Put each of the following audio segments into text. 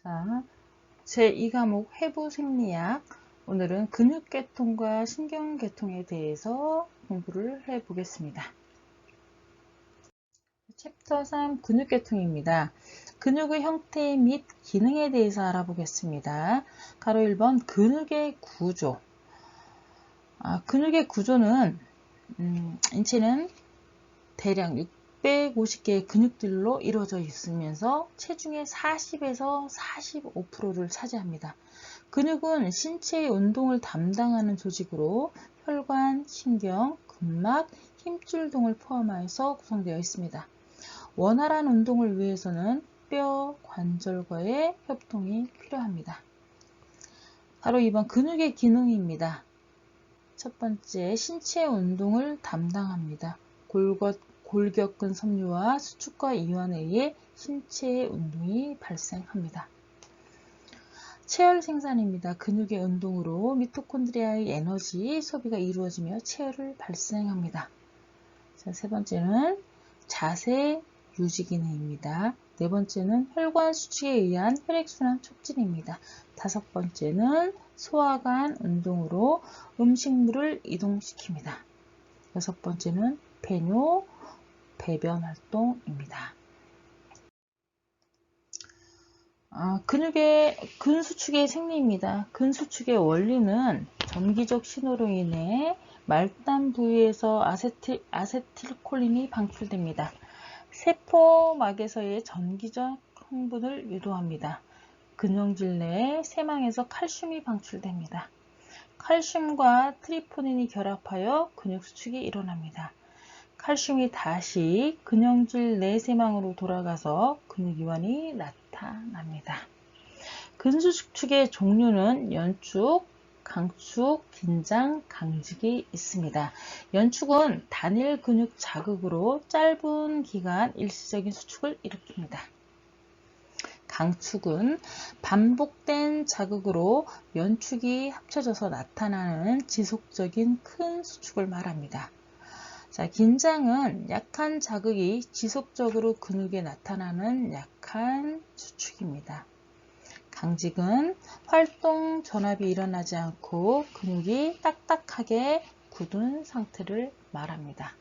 자, 제2과목 해부생리학. 오늘은 근육계통과 신경계통에 대해서 공부를 해보겠습니다. 챕터 3 근육계통입니다. 근육의 형태 및 기능에 대해서 알아보겠습니다. 가로 1번 근육의 구조. 근육의 구조는 인체는 대략 650개의 근육들로 이루어져 있으면서 체중의 40에서 45%를 차지합니다. 근육은 신체의 운동을 담당하는 조직으로 혈관, 신경, 근막, 힘줄 등을 포함하여서 구성되어 있습니다. 원활한 운동을 위해서는 뼈, 관절과의 협동이 필요합니다. 바로 2번 근육의 기능입니다. 첫 번째, 신체 운동을 담당합니다. 골격근 섬유와 수축과 이완에 의해 신체의 운동이 발생합니다. 체열 생산입니다. 근육의 운동으로 미토콘드리아의 에너지 소비가 이루어지며 체열을 발생합니다. 자, 세 번째는 자세 유지 기능입니다. 네 번째는 혈관 수축에 의한 혈액순환 촉진입니다. 다섯 번째는 소화관 운동으로 음식물을 이동시킵니다. 여섯 번째는 배뇨, 배변 활동입니다. 근수축의 생리입니다. 근수축의 원리는 전기적 신호로 인해 말단 부위에서 아세틸콜린이 방출됩니다. 세포막에서의 전기적 흥분을 유도합니다. 근형질 내 세망에서 칼슘이 방출됩니다. 칼슘과 트리포닌이 결합하여 근육수축이 일어납니다. 칼슘이 다시 근형질 내세망으로 돌아가서 근육이완이 나타납니다. 근수축의 종류는 연축, 강축, 긴장, 강직이 있습니다. 연축은 단일 근육 자극으로 짧은 기간 일시적인 수축을 일으킵니다. 강축은 반복된 자극으로 연축이 합쳐져서 나타나는 지속적인 큰 수축을 말합니다. 자, 긴장은 약한 자극이 지속적으로 근육에 나타나는 약한 수축입니다. 강직은 활동 전압이 일어나지 않고 근육이 딱딱하게 굳은 상태를 말합니다.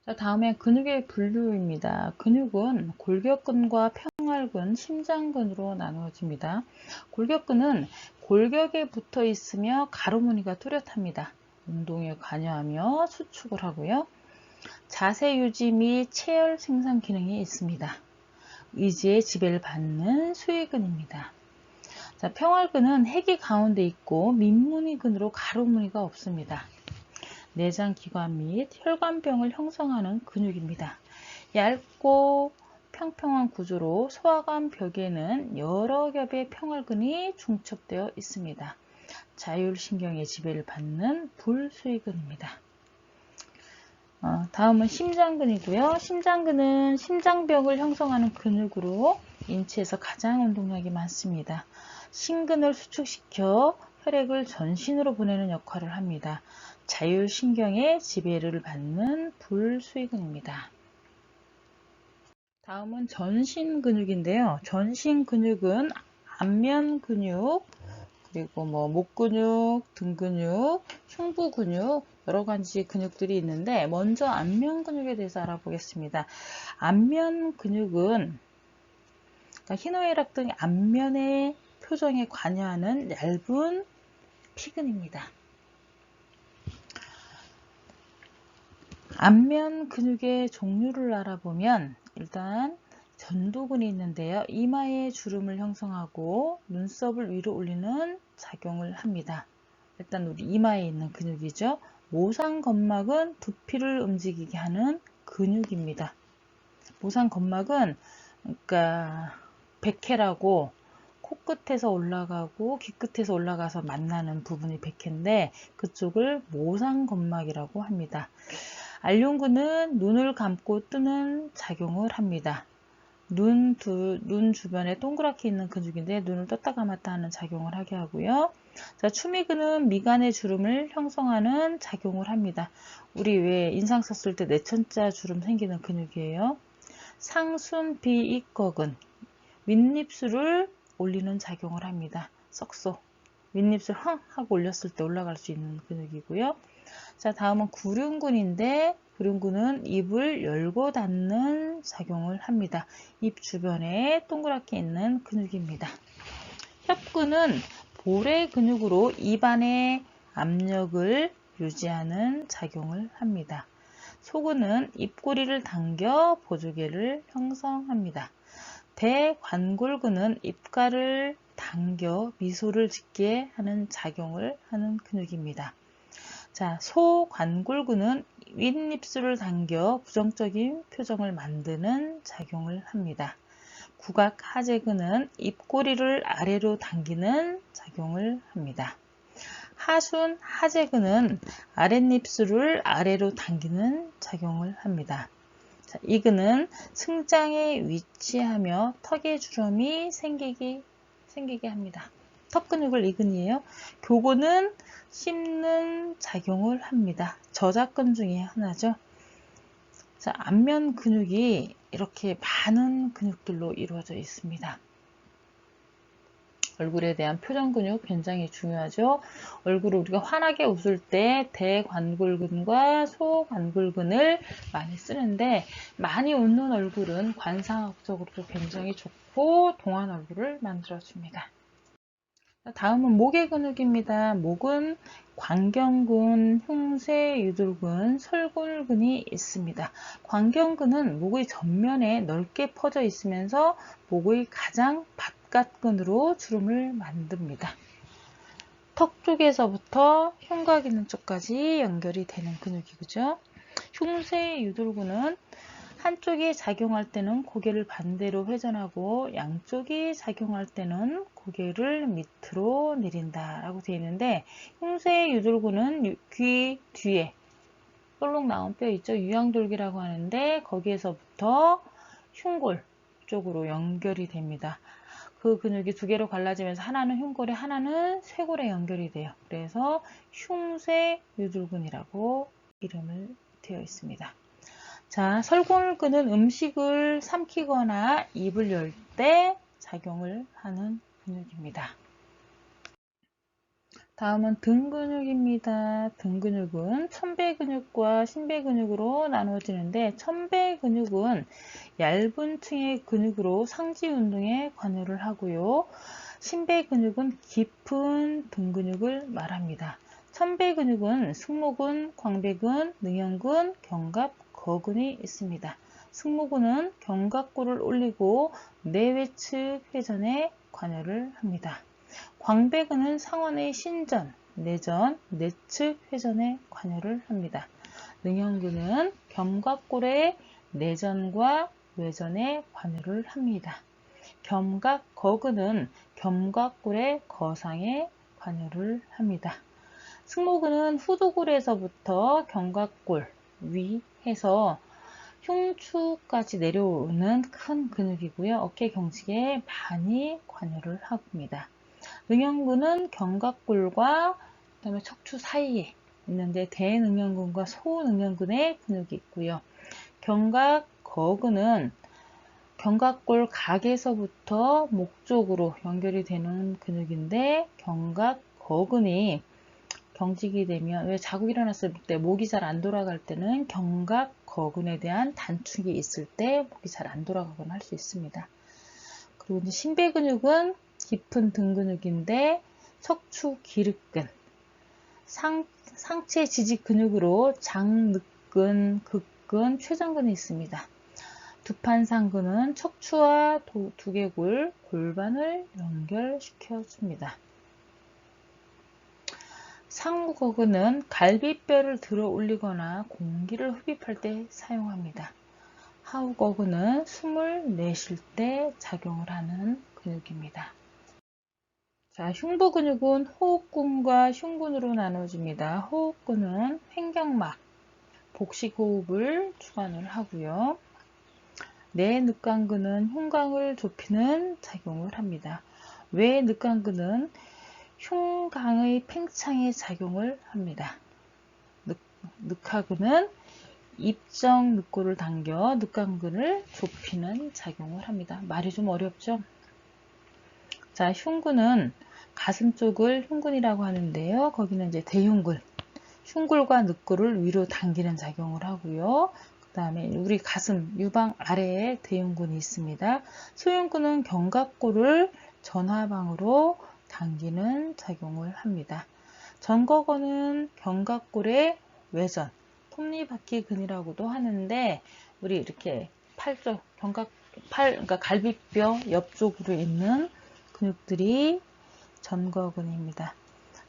자, 다음에 근육의 분류입니다. 근육은 골격근과 평활근, 심장근으로 나누어집니다. 골격근은 골격에 붙어 있으며 가로무늬가 뚜렷합니다. 운동에 관여하며 수축을 하고요. 자세 유지 및 체열 생산 기능이 있습니다. 의지의 지배를 받는 수위근입니다. 자, 평활근은 핵이 가운데 있고 밑무늬근으로 가로무늬가 없습니다. 내장기관 및 혈관병을 형성하는 근육입니다. 얇고 평평한 구조로 소화관 벽에는 여러 겹의 평활근이 중첩되어 있습니다. 자율신경의 지배를 받는 불수의근입니다. 다음은 심장근이고요. 심장근은 심장벽을 형성하는 근육으로 인체에서 가장 운동량이 많습니다. 심근을 수축시켜 혈액을 전신으로 보내는 역할을 합니다. 자율신경의 지배를 받는 불수의근입니다. 다음은 전신근육인데요. 전신근육은 안면근육, 그리고 목근육, 등근육, 흉부근육, 여러 가지 근육들이 있는데 먼저 안면근육에 대해서 알아보겠습니다. 안면근육은 희노애락 등 안면의 표정에 관여하는 얇은 피근입니다. 안면 근육의 종류를 알아보면 일단 전도근이 있는데요. 이마에 주름을 형성하고 눈썹을 위로 올리는 작용을 합니다. 일단 우리 이마에 있는 근육이죠. 모상건막은 두피를 움직이게 하는 근육입니다. 모상건막은 백회라고 코끝에서 올라가고 귀끝에서 올라가서 만나는 부분이 백회인데 그쪽을 모상건막이라고 합니다. 알륜근은 눈을 감고 뜨는 작용을 합니다. 눈 주변에 동그랗게 있는 근육인데 눈을 떴다 감았다 하는 작용을 하게 하고요. 자, 추미근은 미간의 주름을 형성하는 작용을 합니다. 우리 왜 인상 썼을 때 내천자 주름 생기는 근육이에요. 상순비입거근, 윗입술을 올리는 작용을 합니다. 썩소. 윗입술 흥 하고 올렸을 때 올라갈 수 있는 근육이고요. 자, 다음은 구륜근인데 구륜근은 입을 열고 닫는 작용을 합니다. 입 주변에 동그랗게 있는 근육입니다. 협근은 볼의 근육으로 입안의 압력을 유지하는 작용을 합니다. 소근은 입꼬리를 당겨 보조개를 형성합니다. 대관골근은 입가를 당겨 미소를 짓게 하는 작용을 하는 근육입니다. 자, 소관골근은 윗입술을 당겨 부정적인 표정을 만드는 작용을 합니다. 국악하재근은 입꼬리를 아래로 당기는 작용을 합니다. 하순 하재근은 아랫입술을 아래로 당기는 작용을 합니다. 자, 이 근은 승장에 위치하며 턱의 주름이 생기게 합니다. 턱 근육을 이 근이에요. 교근은 씹는 작용을 합니다. 저작근 중에 하나죠. 자, 안면 근육이 이렇게 많은 근육들로 이루어져 있습니다. 얼굴에 대한 표정 근육 굉장히 중요하죠. 얼굴을 우리가 환하게 웃을 때 대관골근과 소관골근을 많이 쓰는데, 많이 웃는 얼굴은 관상학적으로도 굉장히 좋고 동안 얼굴을 만들어줍니다. 다음은 목의 근육입니다. 목은 광경근, 흉쇄, 유돌근, 설골근이 있습니다. 광경근은 목의 전면에 넓게 퍼져 있으면서 목의 가장 바깥근으로 주름을 만듭니다. 턱 쪽에서부터 흉곽 있는 쪽까지 연결이 되는 근육이죠. 흉쇄, 유돌근은 한쪽이 작용할 때는 고개를 반대로 회전하고 양쪽이 작용할 때는 고개를 밑으로 내린다 라고 되어 있는데, 흉쇄 유돌근은 귀 뒤에 볼록 나온 뼈 있죠. 유양돌기라고 하는데 거기에서부터 흉골 쪽으로 연결이 됩니다. 그 근육이 두 개로 갈라지면서 하나는 흉골에 하나는 쇄골에 연결이 돼요. 그래서 흉쇄 유돌근이라고 이름을 되어 있습니다. 자, 설골근은 음식을 삼키거나 입을 열 때 작용을 하는 근육입니다. 다음은 등 근육입니다. 등 근육은 천배 근육과 신배 근육으로 나누어지는데, 천배 근육은 얇은 층의 근육으로 상지 운동에 관여를 하고요. 신배 근육은 깊은 등 근육을 말합니다. 천배 근육은 승모근, 광배근, 능형근, 견갑, 거근이 있습니다. 승모근은 견갑골을 올리고 내외측 회전에 관여를 합니다. 광배근은 상완의 신전, 내전, 내측 회전에 관여를 합니다. 능형근은 견갑골의 내전과 외전에 관여를 합니다. 견갑거근은 견갑골의 거상에 관여를 합니다. 승모근은 후두골에서부터 견갑골 위에서 흉추까지 내려오는 큰 근육이고요. 어깨 경직에 많이 관여를 합니다. 능형근은 견갑골과 그다음에 척추 사이에 있는데 대능형근과 소능형근의 근육이 있고요. 견갑거근은 견갑골 각에서부터 목 쪽으로 연결이 되는 근육인데, 견갑거근이 경직이 되면, 왜 자고 일어났을 때 목이 잘 안 돌아갈 때는 견갑거근에 대한 단축이 있을 때 목이 잘 안 돌아가거나 할 수 있습니다. 그리고 이제 신배 근육은 깊은 등 근육인데 척추 기립근, 상체 지지 근육으로 장늑근, 극근, 최전근이 있습니다. 두판상근은 척추와 두개골, 골반을 연결시켜 줍니다. 상부거근은 갈비뼈를 들어 올리거나 공기를 흡입할 때 사용합니다. 하우거근은 숨을 내쉴 때 작용을 하는 근육입니다. 자, 흉부 근육은 호흡근과 흉근으로 나눠집니다. 호흡근은 횡격막, 복식호흡을 주관을 하고요. 내늑강근은 흉곽을 좁히는 작용을 합니다. 외늑강근은 흉강의 팽창에 작용을 합니다. 늑하근은 입정 늑골을 당겨 늑강근을 좁히는 작용을 합니다. 말이 좀 어렵죠? 자, 흉근은 가슴 쪽을 흉근이라고 하는데요. 거기는 이제 대흉근, 흉골과 늑골을 위로 당기는 작용을 하고요. 그 다음에 우리 가슴 유방 아래에 대흉근이 있습니다. 소흉근은 견갑골을 전하방으로 당기는 작용을 합니다. 전거근은 견갑골의 외전, 톱니바퀴근이라고도 하는데, 우리 이렇게 팔 쪽, 그러니까 갈비뼈 옆쪽으로 있는 근육들이 전거근입니다.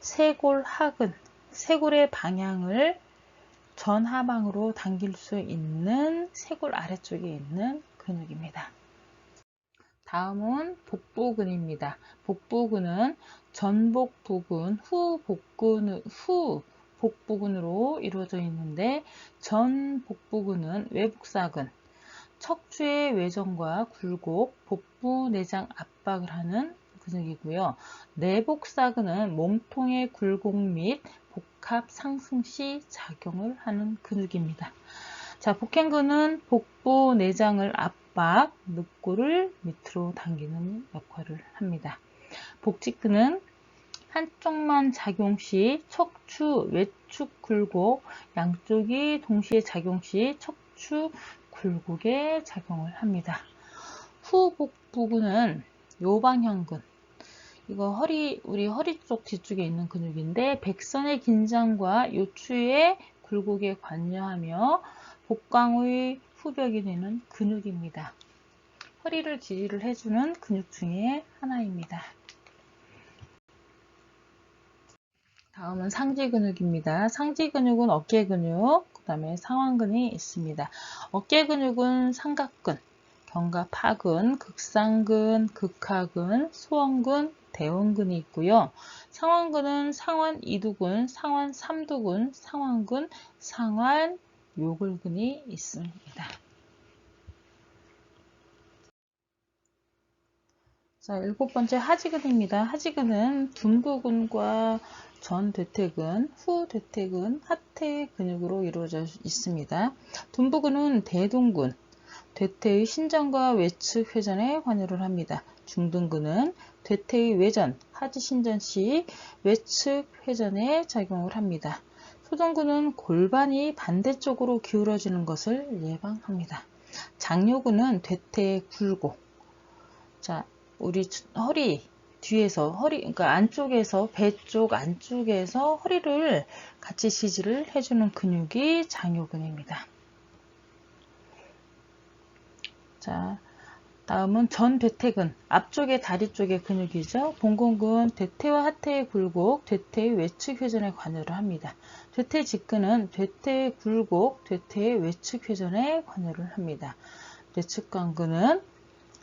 쇄골하근, 쇄골의 방향을 전하방으로 당길 수 있는 쇄골 아래쪽에 있는 근육입니다. 다음은 복부근입니다. 복부근은 전복부근, 후복부근으로 이루어져 있는데, 전복부근은 외복사근, 척추의 외전과 굴곡, 복부 내장 압박을 하는 근육이고요. 내복사근은 몸통의 굴곡 및 복합 상승 시 작용을 하는 근육입니다. 자, 복행근은 복부 내장을 압박, 늑골을 밑으로 당기는 역할을 합니다. 복직근은 한쪽만 작용 시 척추 외축 굴곡, 양쪽이 동시에 작용 시 척추 굴곡에 작용을 합니다. 후복부근은 요방형근, 이거 우리 허리 쪽 뒤쪽에 있는 근육인데, 백선의 긴장과 요추의 굴곡에 관여하며 복강의 후벽이 되는 근육입니다. 허리를 지지를 해주는 근육 중에 하나입니다. 다음은 상지 근육입니다. 상지 근육은 어깨 근육, 그 다음에 상완근이 있습니다. 어깨 근육은 삼각근, 견갑하근, 극상근, 극하근, 소원근, 대원근이 있고요. 상완근은 상완 2두근, 상완 3두근, 상완근, 상완 요골근이 있습니다. 자, 7번째 하지근입니다. 하지근은 둔부근과 전대퇴근, 후대퇴근, 하태 근육으로 이루어져 있습니다. 둔부근은 대둔근, 대퇴의 신전과 외측 회전에 관여를 합니다. 중둔근은 대퇴의 외전, 하지 신전 시 외측 회전에 작용을 합니다. 소둔근은 골반이 반대쪽으로 기울어지는 것을 예방합니다. 장요근은 대퇴의 굴곡. 자, 우리 허리 뒤에서 그러니까 안쪽에서 배 쪽 안쪽에서 허리를 같이 지지를 해주는 근육이 장요근입니다. 자, 다음은 전대퇴근, 앞쪽의 다리 쪽의 근육이죠. 봉공근, 대퇴와 하퇴의 굴곡, 대퇴의 외측 회전에 관여를 합니다. 대퇴직근은 대퇴의 굴곡, 대퇴의 외측 회전에 관여를 합니다. 내측관근은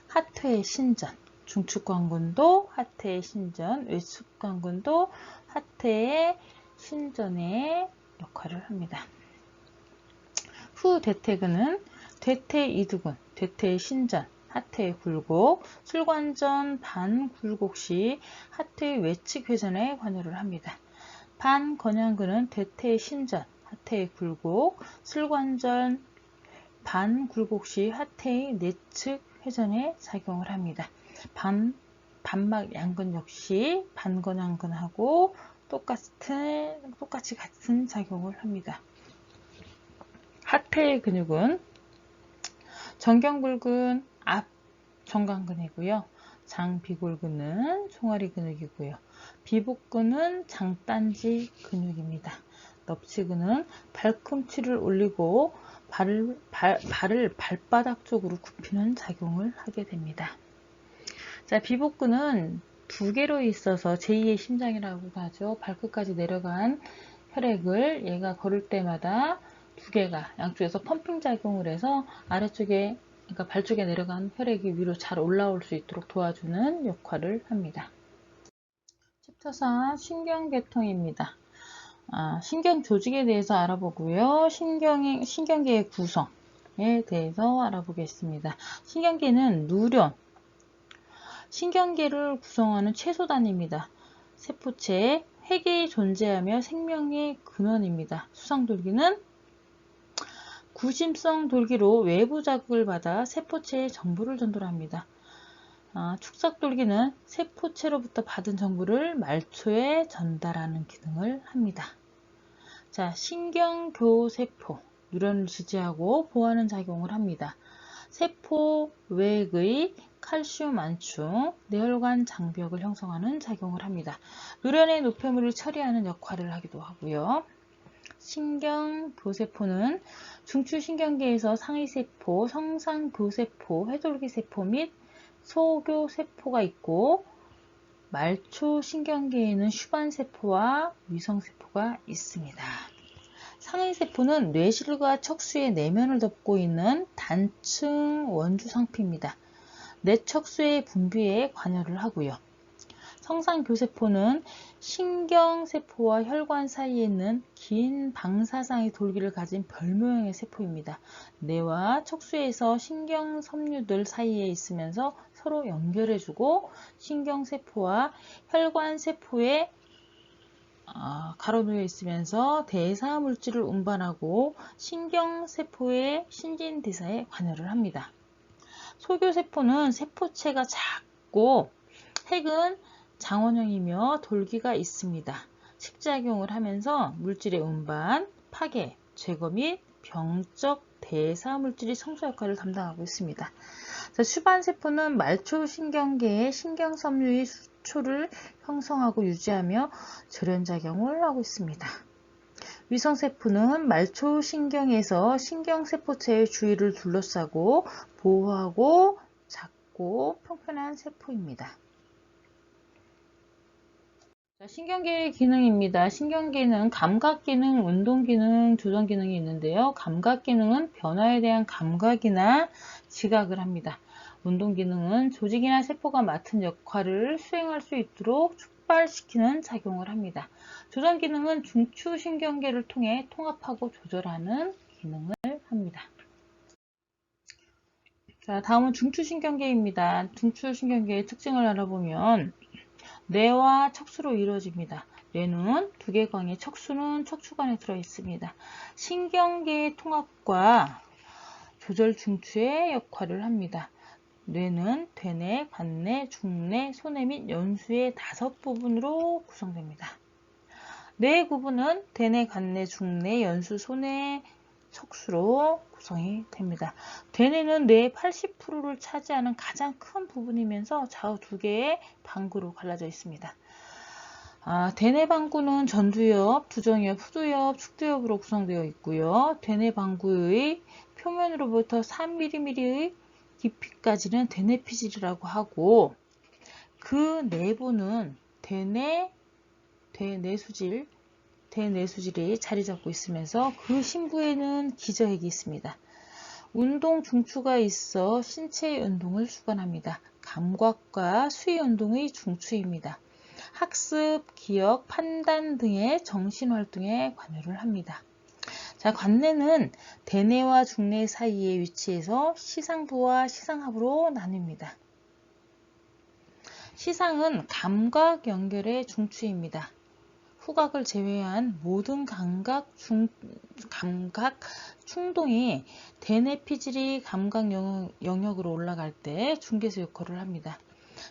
하퇴의 신전, 중축관근도 하퇴의 신전, 외측관근도 하퇴의 신전의 역할을 합니다. 후대퇴근은 대퇴 이두근, 대퇴의 신전, 하퇴의 굴곡, 술관전 반굴곡 시 하퇴의 외측 회전에 관여를 합니다. 반건양근은 대퇴의 신전, 하퇴의 굴곡, 술관전 반굴곡 시 하퇴의 내측 회전에 작용을 합니다. 반막 양근 역시 반건양근하고 똑같이 같은 작용을 합니다. 하퇴의 근육은 정경골근 앞 정강근이고요. 장비골근은 종아리 근육이고요. 비복근은 장딴지 근육입니다. 넙치근은 발꿈치를 올리고 발을 발바닥 쪽으로 굽히는 작용을 하게 됩니다. 자, 비복근은 두 개로 있어서 제2의 심장이라고 하죠. 발끝까지 내려간 혈액을 얘가 걸을 때마다 두 개가 양쪽에서 펌핑 작용을 해서 아래쪽에, 그러니까 발 쪽에 내려간 혈액이 위로 잘 올라올 수 있도록 도와주는 역할을 합니다. 챕터 4 신경계통입니다. 신경 조직에 대해서 알아보고요. 신경계의 구성에 대해서 알아보겠습니다. 신경계는 누련, 신경계를 구성하는 최소단입니다. 세포체에 핵이 존재하며 생명의 근원입니다. 수상돌기는 구심성 돌기로 외부 자극을 받아 세포체에 정보를 전달합니다. 축삭돌기는 세포체로부터 받은 정보를 말초에 전달하는 기능을 합니다. 자, 신경교세포, 뉴런을 지지하고 보호하는 작용을 합니다. 세포 외액의 칼슘 안충, 뇌혈관 장벽을 형성하는 작용을 합니다. 뉴런의 노폐물을 처리하는 역할을 하기도 하고요. 신경교세포는 중추신경계에서 상위세포, 성상교세포, 회돌기세포 및 소교세포가 있고, 말초신경계에는 슈반세포와 위성세포가 있습니다. 상위세포는 뇌실과 척수의 내면을 덮고 있는 단층 원주상피입니다. 뇌척수의 분비에 관여를 하고요. 성상교세포는 신경세포와 혈관 사이에 있는 긴 방사상의 돌기를 가진 별모형의 세포입니다. 뇌와 척수에서 신경섬유들 사이에 있으면서 서로 연결해주고 신경세포와 혈관세포에 가로놓여 있으면서 대사물질을 운반하고 신경세포의 신진대사에 관여를 합니다. 소교세포는 세포체가 작고 핵은 장원형이며 돌기가 있습니다. 식작용을 하면서 물질의 운반, 파괴, 제거 및 병적 대사물질이 성소 역할을 담당하고 있습니다. 자, 슈반세포는 말초신경계의 신경섬유의 수초를 형성하고 유지하며 절연작용을 하고 있습니다. 위성세포는 말초신경에서 신경세포체의 주위를 둘러싸고 보호하고 작고 평평한 세포입니다. 신경계의 기능입니다. 신경계는 감각기능, 운동기능, 조정기능이 있는데요. 감각기능은 변화에 대한 감각이나 지각을 합니다. 운동기능은 조직이나 세포가 맡은 역할을 수행할 수 있도록 촉발시키는 작용을 합니다. 조정기능은 중추신경계를 통해 통합하고 조절하는 기능을 합니다. 자, 다음은 중추신경계입니다. 중추신경계의 특징을 알아보면 뇌와 척수로 이루어집니다. 뇌는 두개광에, 척수는 척추관에 들어 있습니다. 신경계의 통합과 조절 중추의 역할을 합니다. 뇌는 대뇌, 관뇌, 중뇌, 소뇌 및 연수의 5부분으로 구성됩니다. 뇌의 구분은 대뇌, 관뇌, 중뇌, 연수, 소뇌, 척수로 구성이 됩니다. 대뇌는 뇌의 80%를 차지하는 가장 큰 부분이면서 좌우 2개의 방구로 갈라져 있습니다. 대뇌 방구는 전두엽, 두정엽, 후두엽, 축두엽으로 구성되어 있고요. 대뇌 방구의 표면으로부터 3mm의 깊이까지는 대뇌피질이라고 하고, 그 내부는 대뇌수질이 자리 잡고 있으면서 그 심부에는 기저핵이 있습니다. 운동 중추가 있어 신체의 운동을 주관합니다. 감각과 수위 운동의 중추입니다. 학습, 기억, 판단 등의 정신활동에 관여를 합니다. 자, 관뇌는 대뇌와 중뇌 사이에 위치해서 시상부와 시상하부로 나뉩니다. 시상은 감각 연결의 중추입니다. 후각을 제외한 모든 감각 충동이 대뇌피질이 감각 영역으로 올라갈 때 중개수 역할을 합니다.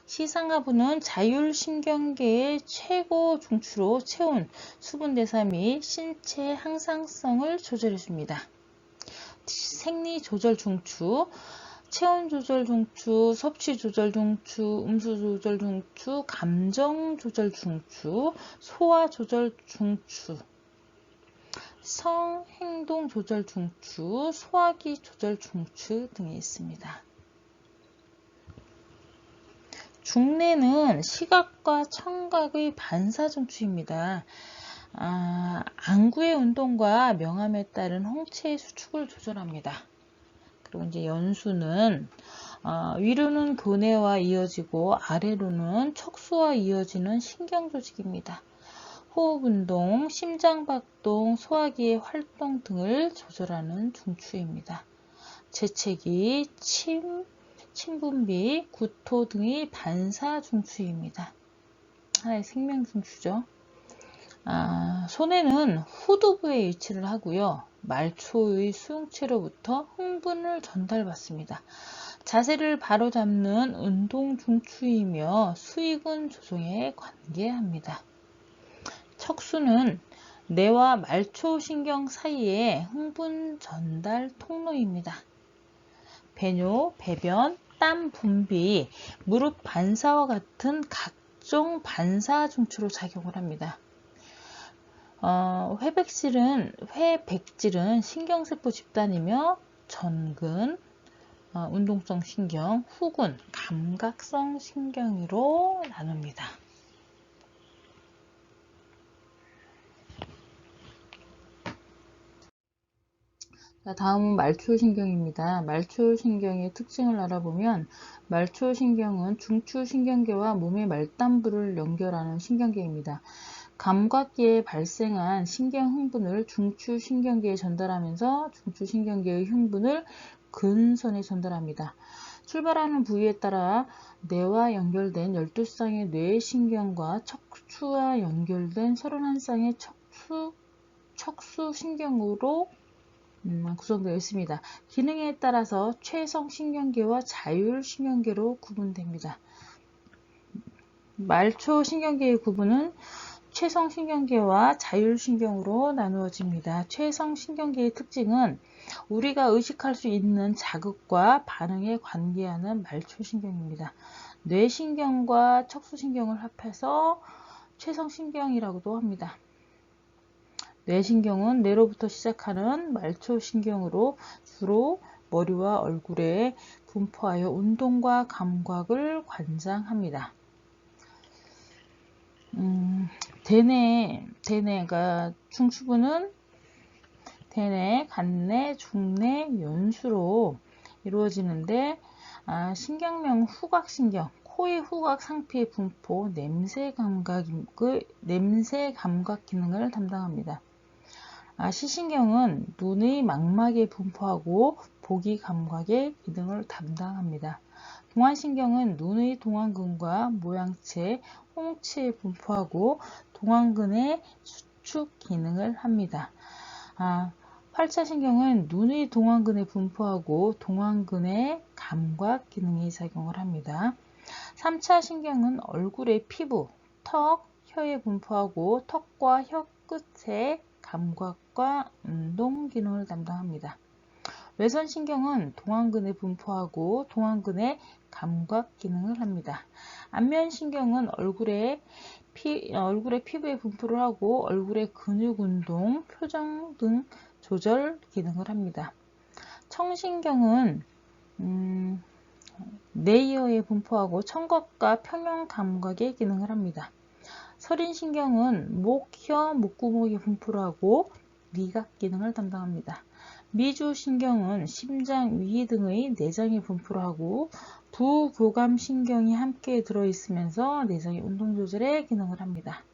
시상하부는 자율신경계의 최고 중추로 체온, 수분대사 및 신체 항상성을 조절해줍니다. 생리조절 중추, 체온조절 중추, 섭취조절 중추, 음수조절 중추, 감정조절 중추, 소화조절 중추, 성행동조절 중추, 소화기 조절 중추 등이 있습니다. 중뇌는 시각과 청각의 반사 중추입니다. 안구의 운동과 명암에 따른 홍채의 수축을 조절합니다. 그리고 이제 연수는 위로는 교내와 이어지고 아래로는 척수와 이어지는 신경조직입니다. 호흡운동, 심장박동, 소화기의 활동 등을 조절하는 중추입니다. 재채기, 침분비, 구토 등의 반사 중추입니다. 하나의 생명 중추죠. 소뇌는 후두부에 위치를 하고요. 말초의 수용체로부터 흥분을 전달받습니다. 자세를 바로잡는 운동 중추이며 수익은 조종에 관계합니다. 척수는 뇌와 말초신경 사이의 흥분 전달 통로입니다. 배뇨, 배변, 땀 분비, 무릎 반사와 같은 각종 반사 중추로 작용을 합니다. 회백질은 신경세포 집단이며 전근, 운동성 신경, 후군, 감각성 신경으로 나눕니다. 자, 다음은 말초신경입니다. 말초신경의 특징을 알아보면 말초신경은 중추신경계와 몸의 말단부를 연결하는 신경계입니다. 감각기에 발생한 신경 흥분을 중추신경계에 전달하면서 중추신경계의 흥분을 근선에 전달합니다. 출발하는 부위에 따라 뇌와 연결된 12쌍의 뇌신경과 척추와 연결된 31쌍의 척수신경으로 구성되어 있습니다. 기능에 따라서 최성신경계와 자율신경계로 구분됩니다. 말초신경계의 구분은 최성신경계와 자율신경으로 나누어집니다. 최성신경계의 특징은 우리가 의식할 수 있는 자극과 반응에 관계하는 말초신경입니다. 뇌신경과 척수신경을 합해서 최성신경이라고도 합니다. 뇌신경은 뇌로부터 시작하는 말초신경으로 주로 머리와 얼굴에 분포하여 운동과 감각을 관장합니다. 대뇌가 중추부는 대뇌, 간뇌, 중뇌, 연수로 이루어지는데 신경명 후각신경, 코의 후각 상피의 분포, 냄새 감각 기능을 담당합니다. 시신경은 눈의 망막에 분포하고 보기 감각의 기능을 담당합니다. 동안신경은 눈의 동안근과 모양체, 홍치에 분포하고 동안근의 수축 기능을 합니다. 팔자신경은 눈의 동안근에 분포하고 동안근의 감각 기능이 작용을 합니다. 3차 신경은 얼굴의 피부, 턱, 혀에 분포하고 턱과 혀 끝에 감각과 운동 기능을 담당합니다. 외선신경은 동안근에 분포하고 동안근의 감각 기능을 합니다. 안면신경은 얼굴의 피부에 분포를 하고 얼굴의 근육 운동, 표정 등 조절 기능을 합니다. 청신경은 네이어에 분포하고 청각과 평형 감각의 기능을 합니다. 설인신경은 목, 혀, 목구멍에 분포를 하고 미각 기능을 담당합니다. 미주신경은 심장, 위 등의 내장에 분포를 하고 부교감신경이 함께 들어있으면서 내장의 운동 조절에 기능을 합니다.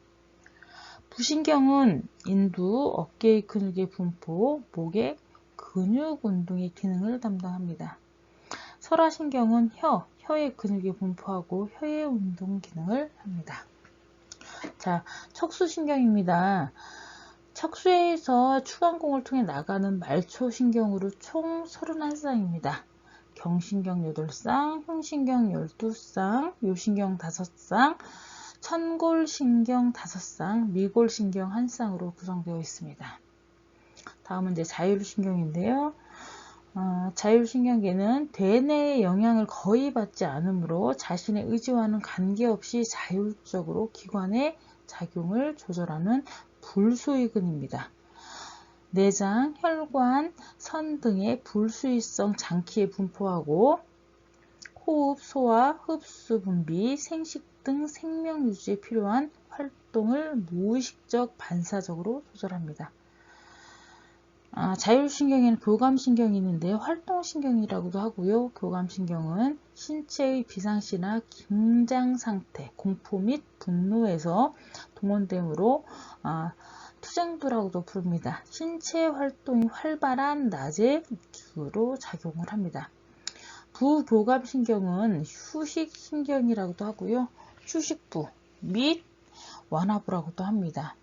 부신경은 인두, 어깨의 근육의 분포, 목의 근육 운동의 기능을 담당합니다. 설화신경은 혀의 근육에 분포하고 혀의 운동 기능을 합니다. 자, 척수신경입니다. 척수에서 추간공을 통해 나가는 말초신경으로 총 31쌍입니다. 경신경 8쌍, 흉신경 12쌍, 요신경 5쌍, 천골신경 5쌍, 미골신경 1쌍으로 구성되어 있습니다. 다음은 이제 자율신경인데요. 자율신경계는 대뇌의 영향을 거의 받지 않으므로 자신의 의지와는 관계없이 자율적으로 기관의 작용을 조절하는 불수의근입니다. 내장, 혈관, 선 등의 불수의성 장기에 분포하고 호흡, 소화, 흡수, 분비, 생식 등 생명 유지에 필요한 활동을 무의식적 반사적으로 조절합니다. 자율신경에는 교감신경이 있는데 활동신경이라고도 하고요. 교감신경은 신체의 비상시나 긴장상태, 공포 및 분노에서 동원되므로 투쟁부라고도 부릅니다. 신체 활동이 활발한 낮에 주로 작용을 합니다. 부교감신경은 휴식신경이라고도 하고요. 휴식부 및 완화부라고도 합니다.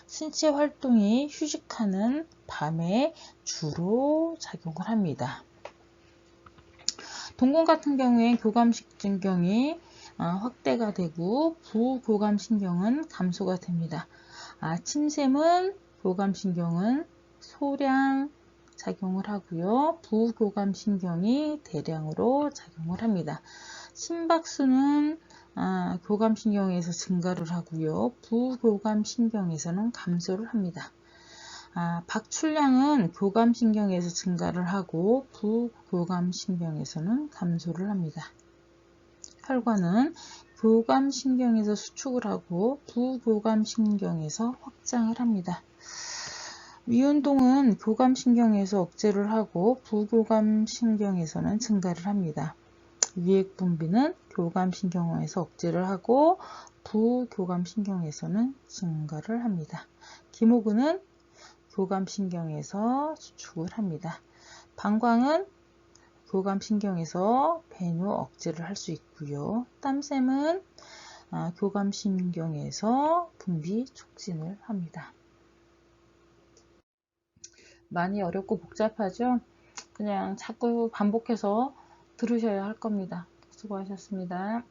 신체 활동이 휴식하는 밤에 주로 작용을 합니다. 동공 같은 경우에 교감신경이 확대가 되고 부교감신경은 감소가 됩니다. 침샘은 교감신경은 소량 작용을 하고요. 부교감신경이 대량으로 작용을 합니다. 심박수는 교감신경에서 증가를 하고요. 부교감신경에서는 감소를 합니다. 박출량은 교감신경에서 증가를 하고 부교감신경에서는 감소를 합니다. 혈관은 교감신경에서 수축을 하고 부교감신경에서 확장을 합니다. 위운동은 교감신경에서 억제를 하고 부교감신경에서는 증가를 합니다. 위액분비는 교감신경에서 억제를 하고 부교감신경에서는 증가를 합니다. 기모근은 교감신경에서 수축을 합니다. 방광은 교감신경에서 배뇨 억제를 할 수 있고요. 땀샘은 교감신경에서 분비 촉진을 합니다. 많이 어렵고 복잡하죠? 그냥 자꾸 반복해서 들으셔야 할 겁니다. 수고하셨습니다.